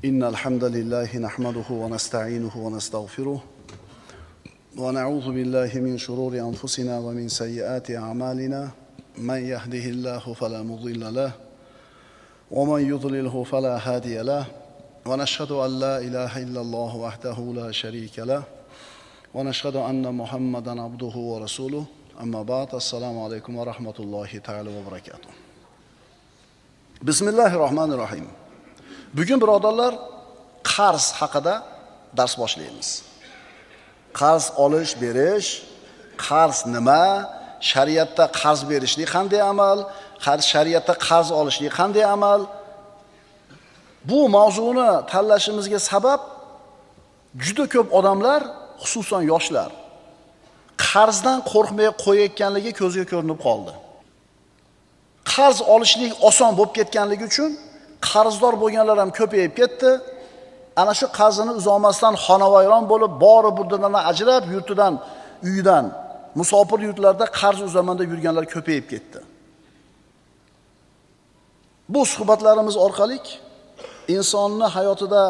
إن الحمد لله نحمده ونستعينه ونستغفره ونعوذ بالله من شرور أنفسنا ومن سيئات أعمالنا من يهده الله فلا مضل له ومن يضلله فلا هادي له ونشهد أن لا إله إلا الله وحده لا شريك له ونشهد أن محمدا عبده ورسوله أما بعد السلام عليكم ورحمة الله تعالى وبركاته بسم الله الرحمن الرحيم. Bugun birodarlar qarz haqida dars boshlaymiz. Qarz olish, berish, qarz nima, shariatda qarz berishlik qanday amal, shariatda qarz olishlik qanday amal. Bu mavzuni tanlashimizga sabab juda ko'p odamlar, xususan yoshlar, qarzdan qo'rqmay qo'yayotganligi ko'zga ko'rinib qoldi. Qarz olishlik oson bo'lib ketganligi uchun qarzdor bo'lganlar ham ko'payib ketdi. Ana shu qarzini uzoqmasdan xonavayron bo'lib, bori burdadan ajrab, yurtidan, uyidan, musofir yurtlarda qarz uzaman deb yurganlar ko'payib ketdi. Bu suhbatlarimiz orqali insonni hayotida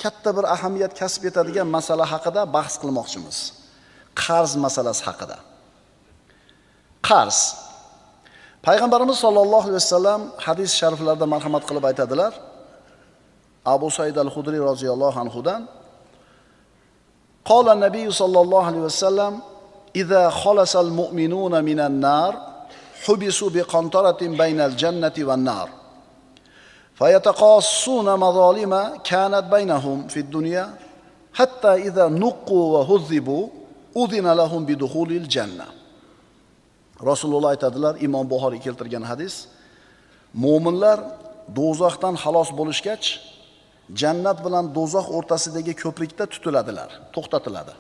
katta bir ahamiyat kasb etadigan masala haqida bahs qilmoqchimiz. Qarz masalasi haqida. Qarz. Payg'ambarimiz sollallohu alayhi vasallam hadis shariflarda marhamat qilib aytadilar. Abu Said al-Khudri roziyallohu anhudan qala nabiy sollallohu alayhi vasallam idza khalasa al-mu'minuna minan nar hubisu bi qantaratin baynal jannati wan nar fayataqassuna mazalima kanat baynahum fid dunya hatta idza nuqqu wa hudhibu udhina lahum bi dukhulil jannah. Rasululloh aytadilar, Imom Buxoriy keltirgan hadis. Mo'minlar do'zaxdan xalos bo'lishgach, jannat bilan do'zax o'rtasidagi ko'prikda tutiladilar, to'xtatiladi.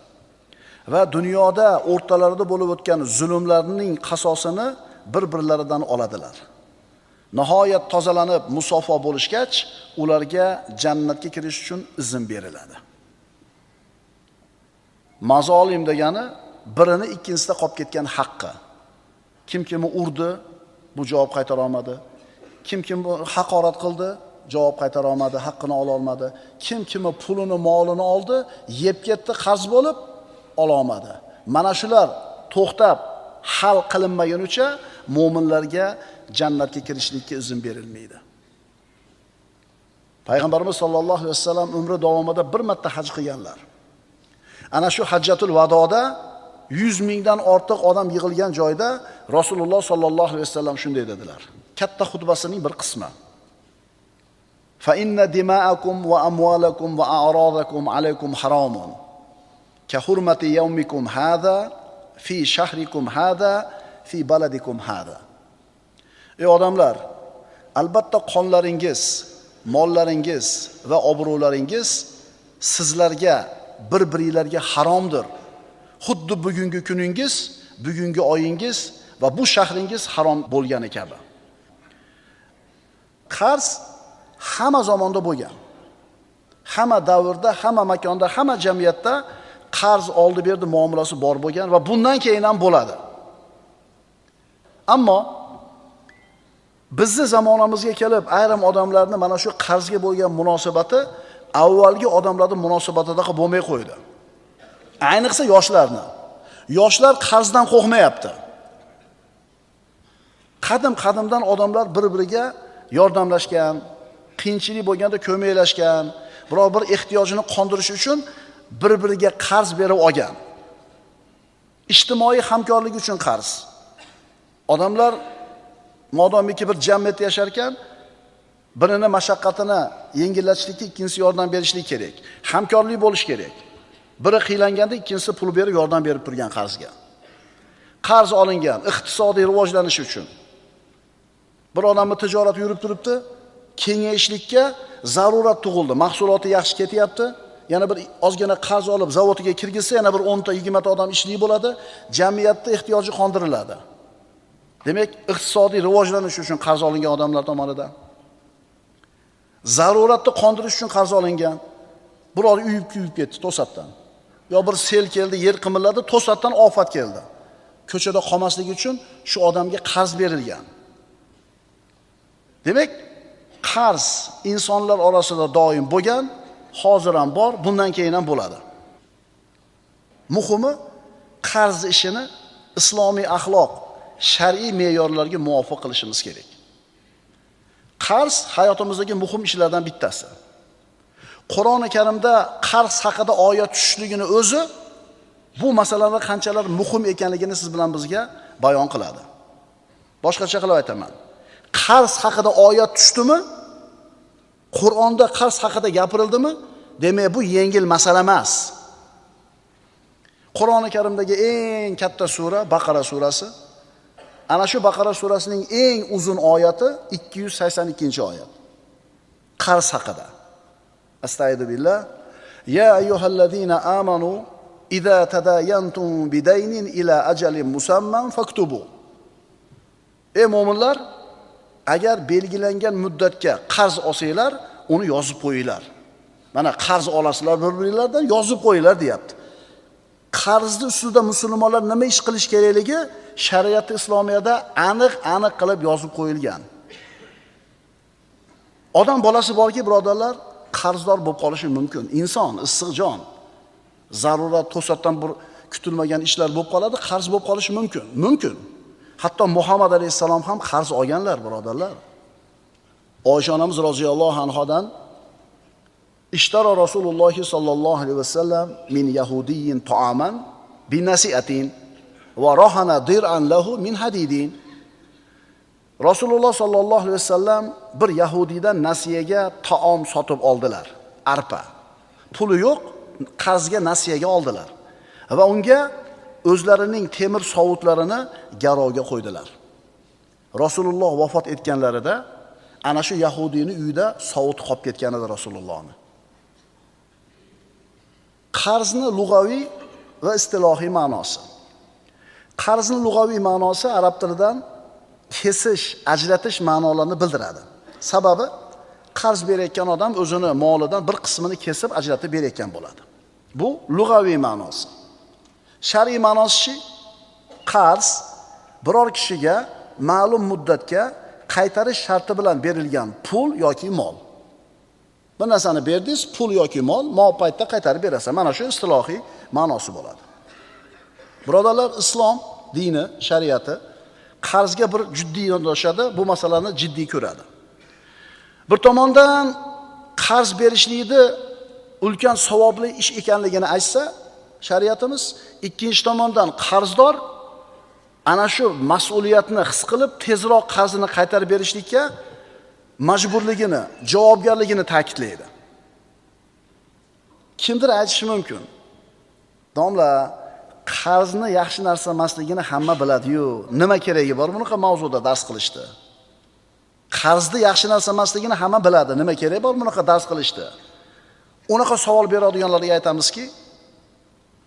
Va dunyoda o'rtalarida bo'lib o'tgan zulmlarning qasosini bir-birlaridan oladilar. Nihoyat tozalanib, musofo bo'lishgach, ularga jannatga kirish uchun izn beriladi. Mazolim degani birini ikkinchisida qolib ketgan haqqi. Kim urdi, bu javob qaytara olmadi. Kim haqorat qildi, javob qaytara olmadi, haqqini ola olmadi. Kim pulini, molini oldi, yeb ketdi, qarz bo'lib ola olmadi. Mana shular to'xtab hal qilinmagunicha mu'minlarga jannatga kirishlikka izn berilmaydi. Payg'ambarimiz sollallohu alayhi vasallam umri davomida bir marta haj qilganlar. Ana shu hajjatul vadoda 100 mingdan ortiq odam yig'ilgan joyda Rasululloh sollallohu alayhi vasallam shunday dedilar. Katta xutbasining bir qismi. Fa inna dima'akum va amwalakum va a'radakum alaykum haramun. Ka hurmati yawmikum hada fi shahrikum hada fi baladikum hada. Ey odamlar, albatta qonlaringiz, mollaringiz va obro'laringiz sizlarga bir-biringizga haromdir. Xuddi bugungi kuningiz, bugungi oyingiz va bu shahringiz harom bo'lgani kabi. Qarz hamma zamonda bo'lgan. Hamma davrda, hamma makonda, hamma jamiyatda qarz oldi berdi muomalasi bor bo'lgan va bundan keyin ham bo'ladi. Ammo bizning zamonamizga kelib ayrim odamlarning mana shu qarzga bo'lgan munosabati avvalgi odamlarning munosabatidaqa bo'lmay qo'ydi. Ayniqsa yoshlarni. Yoshlar qarzdan qo'rqmayapti. Qadimdan odamlar bir-biriga yordamlashgan, qiyinchilik bo'lganda ko'maklashgan, biror bir ehtiyojini qondirish uchun bir-biriga qarz berib olgan. Ijtimoiy hamkorlik uchun qarz. Odamlar modomiki bir jamiyatda yashar ekan, birini mashaqqatini yengillatishlikka ikkinchisi yordam berishlik kerak. Hamkorlik bo'lish kerak. Biri qiylanganda ikkinchisi pul berib yordam berib turgan qarzga. Qarz olingan iqtisodiy rivojlanish uchun. Bir odamning tijorati yurib turibdi, kengayishlikka zarurat tug'ildi. Mahsuloti yaxshi ketyapti. Yana bir ozgina qarz olib zavodiga kirgizsa, yana bir 10 ta 20 ta odam ishli bo'ladi. Jamiyatda ehtiyoji qondiriladi. Demak, iqtisodiy rivojlanish uchun qarz olingan odamlar tomonidan zaruratni qondirish uchun qarz olingan. Biror uyib kuyib ketdi to'satdan. Yo bir sel keldi, yer qimilladi, to'satdan ofat keldi. Ko'chada qolmasligi uchun shu odamga qarz berilgan. Demak, qarz insonlar orasida doim bo'lgan, hozir ham bor, bundan keyin ham bo'ladi. Muhimi qarz ishini islomiy axloq, shar'iy me'yorlarga muvofiq qilishimiz kerak. Qarz hayotimizdagi muhim ishlardan bittasi. Qur'oni Karimda qarz haqida oyat tushishligini o'zi bu masalalar qanchalar muhim ekanligini siz bilan bizga bayon qiladi. Boshqacha qilib aytaman. Qarz haqida oyat tushdimi? Qur'onda qarz haqida gapirildimi? Demak, bu yengil masala emas. Qur'oni Karimdagi eng katta sura Baqara surasi. Ana shu Baqara surasining eng uzun oyati 282-oyat. Qarz haqida. Astagfiru billah. Ya ayyuhallazina amanu idza tadayantum bidaynin ila ajalin musamman faktubu. Ey mu'minlar, agar belgilangan muddatga qarz olsanglar, uni yozib qo'yinglar. Mana qarz olasizlar bir-biringlardan, yozib qo'yinglar deyapti. Qarzni ustida musulmonlar nima ish qilish kerakligi shariat islomiyada aniq qilib yozib qo'yilgan. Odam bolasi borki, birodarlar, qarzdor bo'lib qolishi mumkin. Inson issiq jon, zarurat to'satdan bir kutilmagan ishlar bo'lib qoladi, qarz bo'lib qolishi mumkin. Hatto Muhammad alayhisalom ham qarz olganlar, birodarlar. Oysha onamiz roziyallohu anhodan ishtara Rasululloh sallallohu alayhi vasallam min yahudiyyin ta'aman bi nasi'atin va rahana dir'an lahu min hadidin. Rasululloh sallallohu alayhi vasallam bir yahudiydan nasiyaga taom sotib oldilar, arpa. Puli yo'q, qarzga nasiyaga oldilar va unga o'zlarining temir sovutlarini garovga qo'ydilar. Rasululloh vafot etganlarida ana shu yahudiyning uyida sovut qolib ketgan edi Rasulullohning. Qarzni lug'aviy va istilohiy ma'nosi. Qarzni lug'aviy ma'nosi arab tilidan kesish, ajratish ma'nolarini bildiradi. Sababi qarz berayotgan odam o'zini molidan bir qismini kesib ajratib berayotgan bo'ladi. Bu lug'aviy ma'nosi. Shar'iy ma'nosi qarz biror kishiga ma'lum muddatga qaytarish sharti bilan berilgan pul yoki mol. Bir narsani berdingiz, pul yoki mol, paytda qaytarib berasan. Mana shu istilohiy ma'nosi bo'ladi. Birodarlar, islom dini, shariati qarzga bir jiddiy yondashadi, bu masalani jiddiy ko'radi. Bir tomondan qarz berishlikni ulkan savobli ish ekanligini aytsa, shariatimiz, ikkinchi tomondan qarzdor ana shu mas'uliyatni his qilib tezroq qarzini qaytarib berishlikka majburligini, javobgarligini ta'kidlaydi. Kimdir aytishi mumkin. Domla, qarzni yaxshi narsa emasligini hamma biladi-yu. Nima keragi bor bunaqa mavzuda dars qilishdi? Qarzni yaxshi narsa emasligini hamma biladi. Nima keragi bor bunaqa dars qilishdi? Unaqa savol beradiganlarga aytamizki,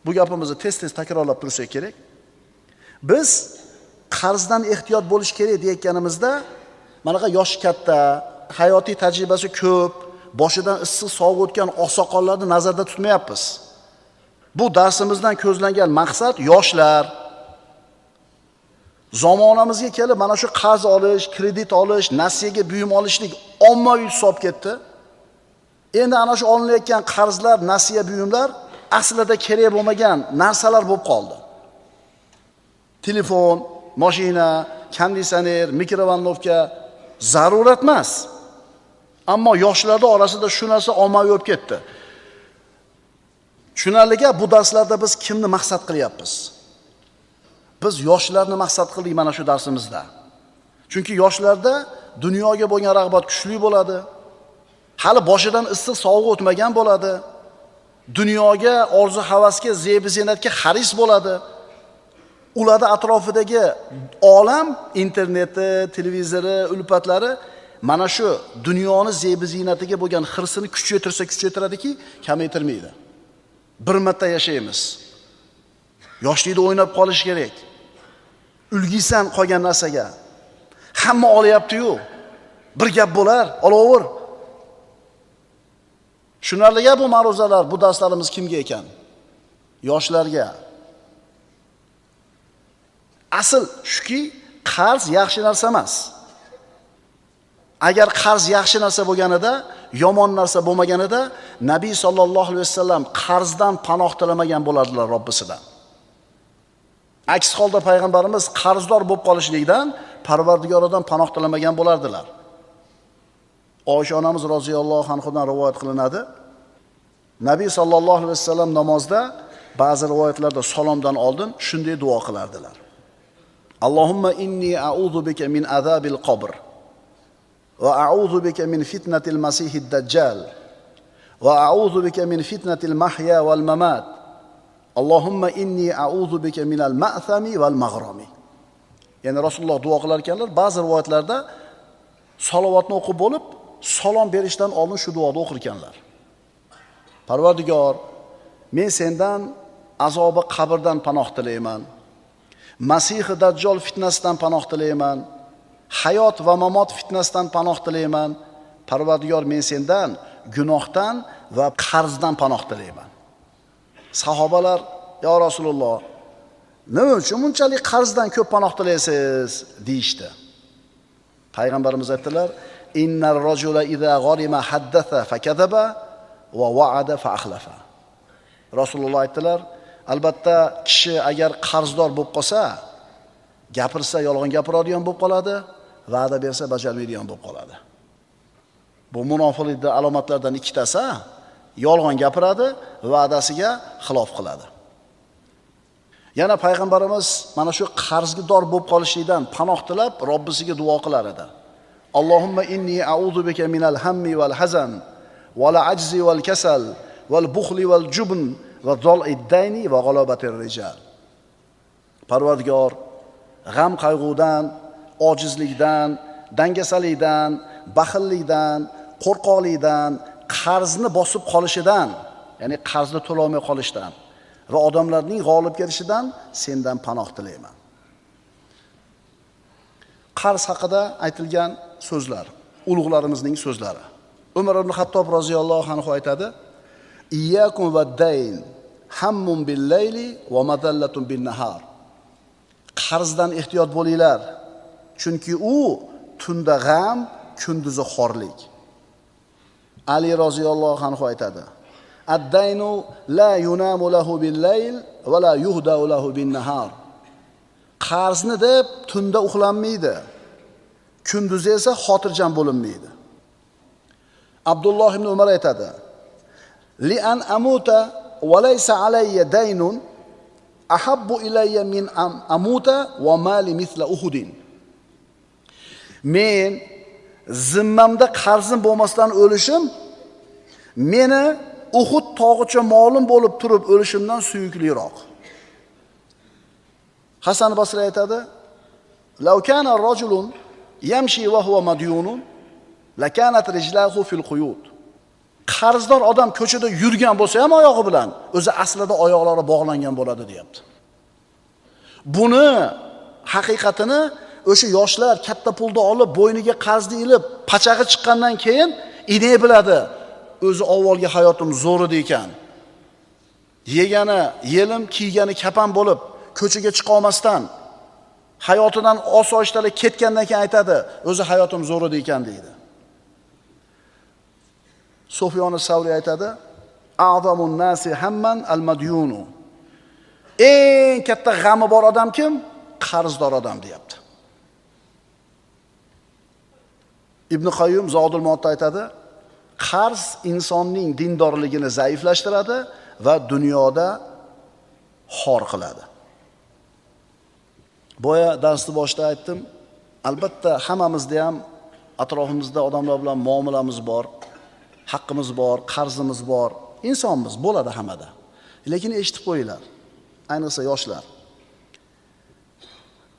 bu gapimizni tez-tez takrorlab tursak kerak. Biz qarzdan ehtiyot bo'lish kerak deyotganimizda, manaqa yoshi katta, hayotiy tajribasi ko'p, boshidan issiq sovuq o'tgan oqsoqollarni nazarda tutmayapmiz. Bu darsimizdan ko'zlangan maqsad yoshlar. Zamonamizga kelib mana shu qarz olish, kredit olish, nasiyaga buyum olishlik ommaviy tus olib ketdi. Endi ana shu olinayotgan qarzlar, nasiya buyumlar aslida kerak bo'lmagan narsalar bo'lib qoldi. Telefon, mashina, konditsioner, mikrovalnovka zarurat emas. Ammo yoshlarda orasida shu narsa ommaviy bo'lib ketdi. Tushunarliga bu darslarda biz kimni maqsad qilyapmiz? Biz yoshlarni maqsad qildik mana shu darsimizda. Chunki yoshlarda dunyoga bo'lgan rag'bat kuchli bo'ladi. Hali boshidan issiq sovuq o'tmagan bo'ladi. Dunyoga, orzu-havasga, zeb-ziynatga xaris bo'ladi. Ularda atrofidagi olam, interneti, televizori, ulpatlari mana shu dunyoni zeb-ziynatiga bo'lgan xirsini kuchaytiradiki, kamaytirmaydi. Bir marta yashaymiz. Yoshlikda o'ynab qolish kerak. Ulgiysan qolgan narsaga. Hamma olyapti-yu. Bir gap bo'lar, olaver. Tushunarliga bu ma'ruzalar, bu darslarimiz kimga ekan? Yoshlarga. Asl shuki, qarz yaxshi narsa emas. Agar qarz yaxshi narsa bo'lganida, yomon narsa bo'lmaganida, Nabiy sollallohu alayhi vasallam qarzdan panoh tilamagan bo'lardilar Robbisidan. Aks holda payg'ambarimiz qarzdor bo'lib qolishlikdan Parvardigoridan panoh tilamagan bo'lardilar. Oysha onamiz roziyallohu anhodan rivoyat qilinadi. Nabiy sollallohu alayhi vasallam namozda ba'zi rivoyatlarda salomdan oldin shunday duo qilardilar. Allohumma inni a'udhu bika min azabil qabr va a'udhu bika min fitnatil masihid dajjal va a'udhu bika min fitnatil mahya wal mamat. Allohumma inni a'udhu bika minal ma'thami wal maghrami. Ya'ni Rasululloh duo qilar ekanlar, ba'zi rivoyatlarda salovatni o'qib bo'lib, salom berishdan oldin shu duoni o'qir ekanlar. Parvardigor, men sendan azobi qabrdan panoh tilayman. Masihi dajjal fitnasidan panoh tilayman. Hayot va mamot fitnasidan panoh tilayman. Parvardigor, men sendan gunohdan va qarzdan panoh tilayman. Sahobalar, yo Rasululloh, nima uchun bunchalik qarzdan ko'p panoh tilaysiz deyishdi. Payg'ambarimiz aytdilar: "Innar rajula idza gharima haddatha fakadaba va wa'ada fa akhlafa." Rasululloh aytdilar: albatta kishi agar qarzdor bo'lib qolsa, gapirsa yolg'on gapiradigan bo'lib qoladi, va'da bersa bajarmaydigan bo'lib qoladi. Bu munofiqlikning alomatlaridan ikkitasi, yolg'on gapiradi, va'dasiga xilof qiladi. Yana payg'ambarimiz mana shu qarzdor bo'lib qolishlikdan panoh tilab Robbisiga duo qilar edi. Allohumma inni a'udhu bika minal hammi wal hazan wal ajzi wal kasal wal bukhli wal jubn va zal'id dayni va g'alabatir rijal. Parvardigor, g'am qayg'udan, ojizlikdan, dangasalikdan, baxillikdan, qo'rqoqlikdan, qarzni bosib qolishidan, ya'ni qarzni to'lolmay qolishdan va odamlarning g'olib kelishidan sendan panoh tilayman. Qarz haqida aytilgan so'zlar, ulug'larimizning so'zlari. Umar ibn Xattob roziyallohu anhu aytadi: "Iyyakum wad-dayn, hammun bil-layli va madallatun bin-nahar." Qarzdan ehtiyot bo'linglar, chunki u tunda g'am, kunduzi xorlik. Ali roziyallohu anhu aytadi: "Ad-daynu la yunamu lahu bil-layl va la yuhdau lahu bin-nahar." Qarzni deb tunda uxlanmaydi, kunduzi esa xotirjam bo'linmaydi. Abdulloh ibn Umar aytadi: "Li an amuta va laysa alayya daynun ahabbu ilayya min amuta va mali mithla Uhudin." Men zimmamda qarzim bo'lmasdan o'lishim meni Uhud tog'icha molim bo'lib turib o'lishimdan suyukliroq. Hasan Basri aytadi: "Law kana rajulun yamshi wa huwa madyunun lakanat rijlahu fil quyud." Qarzdor odam ko'chada yurgan bo'lsa ham oyog'i bilan, o'zi aslida oyoqlari bog'langan bo'ladi, deyapti. Buni haqiqatini o'sha yoshlar katta pulni olib, bo'yniga qarzni ilib, pachag'i chiqqandan keyin inay biladi. O'zi avvalgi hayotim zo'r edi ekan. Yegani yelim, kiygani kapan bo'lib, ko'chaga chiqa olmasdan hayotidan osoyishtalik ketgandan keyin aytadi, o'zi hayotim zo'r edi ekan deydi. Sufyon as-Savri aytadi: "A'zamun nasi hamman al-madyunu." Eng katta g'ami bor odam kim? Qarzdor odam, deyapti. Ibn Qayyum Zodul Ma'odda aytadi: qarz insonning dindorligini zaiflashtiradi va dunyoda xor qiladi. Boya darsni boshida aytdim, albatta hammamizda ham atrofimizda odamlar bilan muomalamiz bor, haqqimiz bor, qarzimiz bor, insonmiz, bo'ladi hammada. Lekin eshitib qo'yinglar, ayniqsa yoshlar.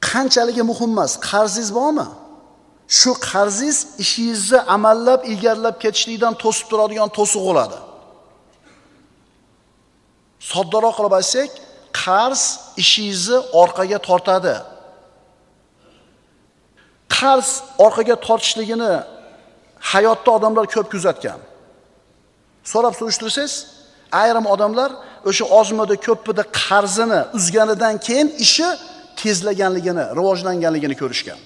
Qanchaligi muhim emas, qarzingiz bormi? Shu qarzingiz ishingizni amallab, egarlab ketishlikdan to'sib turadigan to'siq bo'ladi. Soddaroq qilib aytsak, qarz ishingizni orqaga tortadi. Qarz orqaga tortishligini hayotda odamlar ko'p kuzatgan. So'rab surishtirsangiz, ayrim odamlar o'sha ozmida ko'ppida qarzini uzganidan keyin ishi tezlaganligini, rivojlanganligini ko'rishgan.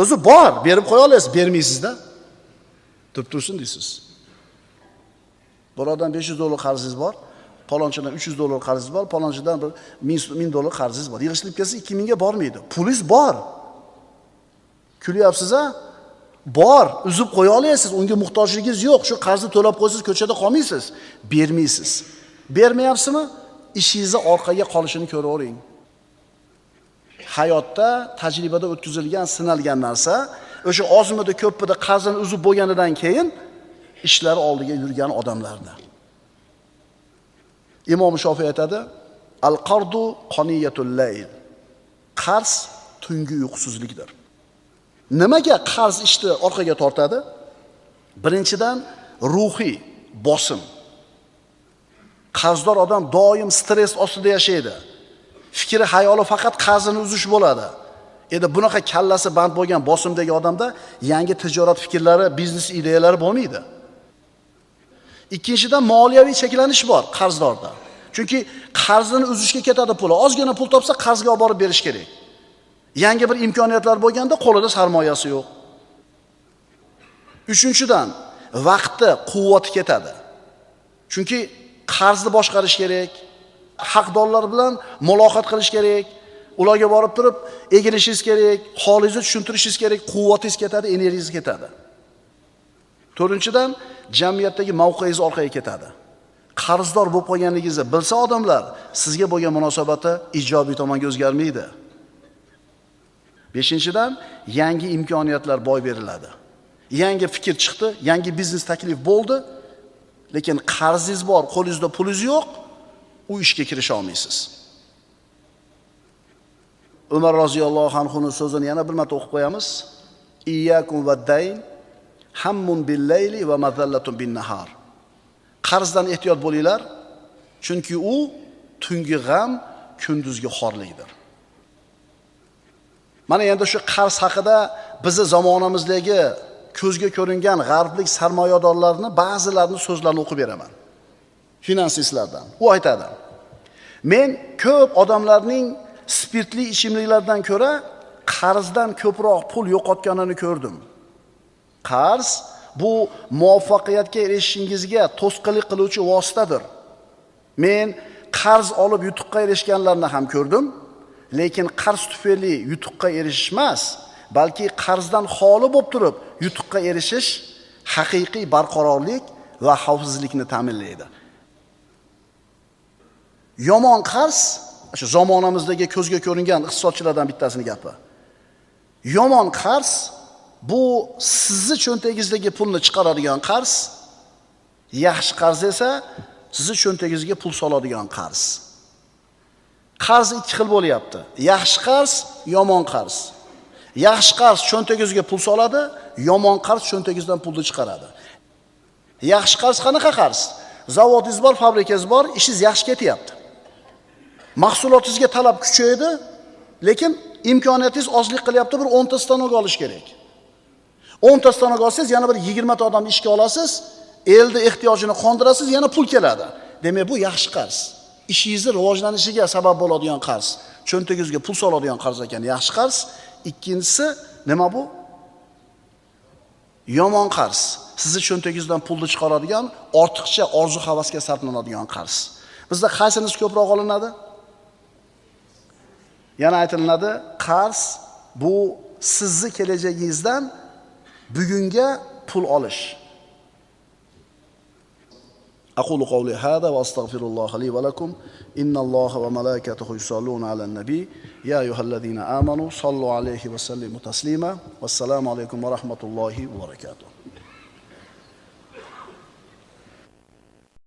O'zi bor, berib qo'ya olasiz, bermaysiz-da. Turib tursin deysiz. Birodan $500 qarzingiz bor, palonchidan $300 qarzingiz bor, palonchidan bir $1000 qarzingiz bor. Yig'ishtirib kelsa 2000 ga bormaydi. Pulingiz bor. Kulyapsiz-a? Bor, uzib qo'ya olasiz, unga muhtojligingiz yo'q. Shu qarzni to'lab qo'ysiz, ko'chada qolmaysiz, bermaysiz. Bermayapsizmi? Ishingizni orqaga qolishini ko'ravering. Hayotda tajribada o'tkazilgan, sinalgan narsa, o'sha ozmida ko'pida qarzini uzib bo'lganidan keyin ishlari oldiga yurgan odamlarda. Imom Shofiy aytadi: "Al-qardu qoniyatul layl." Qarz tungi uyqusizlikdir. Nimaga qarz ishni orqaga tortadi? Birinchidan ruhiy bosim. Qarzdor odam doim stress ostida yashaydi. Fikri, hayoli faqat qarzini uzish bo'ladi. Endi bunaqa kallasi band bo'lgan bosimdagi odamda yangi tijorat fikrlari, biznes ideyalari bo'lmaydi. Ikkinchidan moliyaviy cheklanish bor qarzdorda. Chunki qarzini uzishga ketadi puli. Ozgina pul topsa qarzga olib borib berish kerak. Yangi bir imkoniyatlar bo'lganda qo'lida sarmoyasi yo'q. Uchinchidan vaqtni quvvati ketadi. Chunki qarzni boshqarish kerak, haqdorlar bilan muloqot qilish kerak, ularga borib turib egilishingiz kerak, holingizni tushuntirishingiz kerak, quvvatingiz ketadi, energiyangiz ketadi. To'rtinchidan jamiyatdagi mavqeingiz orqaga ketadi. Qarzdor bo'lib qolganligingizni bilsa odamlar, sizga bo'lgan munosabati ijobiy tomonga o'zgarmaydi. Beshinchidan yangi imkoniyatlar boy beriladi. Yangi fikr chiqdi, yangi biznes taklif bo'ldi, lekin qarzingiz bor, qo'lingizda pulingiz yo'q, u ishga kirisha olmaysiz. Umar roziyallohu anhuning so'zini yana bir marta o'qib qo'yamiz. Iyyakum vaddayn hammun bil-layli va mazallatun bin-nahar. Qarzdan ehtiyot bo'linglar, chunki u tungi g'am, kunduzgi xorlikdir. Mana endi shu qarz haqida bizi zamonamizdagi ko'zga ko'ringan g'arblik sarmoyadorlarni ba'zilarini so'zlarini o'qib beraman. Finansistlardan. U aytadi: "Men ko'p odamlarning spirtli ichimliklardan ko'ra qarzdan ko'proq pul yo'qotganini ko'rdim. Qarz bu muvaffaqiyatga erishishingizga to'sqinlik qiluvchi vositadir. Men qarz olib yutuqqa erishganlarni ham ko'rdim, lekin qarz tufayli yutuqqa erishish emas, balki qarzdan xoli bo'lib turib yutuqqa erishish haqiqiy barqarorlik va xavfsizlikni ta'minlaydi." Yomon qarz, shu zamonamizdagi ko'zga ko'ringan iqtisodchilardan bittasining gapi. Yomon qarz bu sizni cho'ntagingizdagi pulni chiqaradigan qarz, yaxshi qarz esa sizni cho'ntagingizga pul soladigan qarz. Qarz ikki xil bo'lyapti. Yaxshi qarz, yomon qarz. Yaxshi qarz cho'ntagingizga pul soladi, yomon qarz cho'ntagingizdan pulni chiqaradi. Yaxshi qarz qanaqa qarz? Zavodingiz bor, fabrikangiz bor, ishingiz yaxshi ketyapti. Mahsulotingizga talab kuchaydi, lekin imkoniyatingiz ozlik qilyapti, bir 10 ta stanok olish kerak. 10 ta stanok olsangiz, yana bir 20 ta odamni ishga olasiz, elni ehtiyojini qondirasiz, yana pul keladi. Demak, bu yaxshi qarz. Ishingizni rivojlanishiga sabab bo'ladigan qarz. Cho'ntagingizga pul soladigan qarz ekan, yaxshi qarz. Ikkinchisi nima bu? Yomon qarz. Sizni cho'ntagingizdan pulni chiqaradigan, ortiqcha orzu-havasga sarflanadigan qarz. Bizda qaysinisi ko'proq olinadi? Yana aytiladi, qarz bu sizni kelajagingizdan bugunga pul olish. Aqulu qawli hada va astaghfirulloh li va lakum. Innalloha va malaikatahu yusalluna alan nabiy. Ya ayyuhallazina amanu sallu alayhi va sallimu taslima. Vassalamu alaykum va rahmatullohi va barakatuh.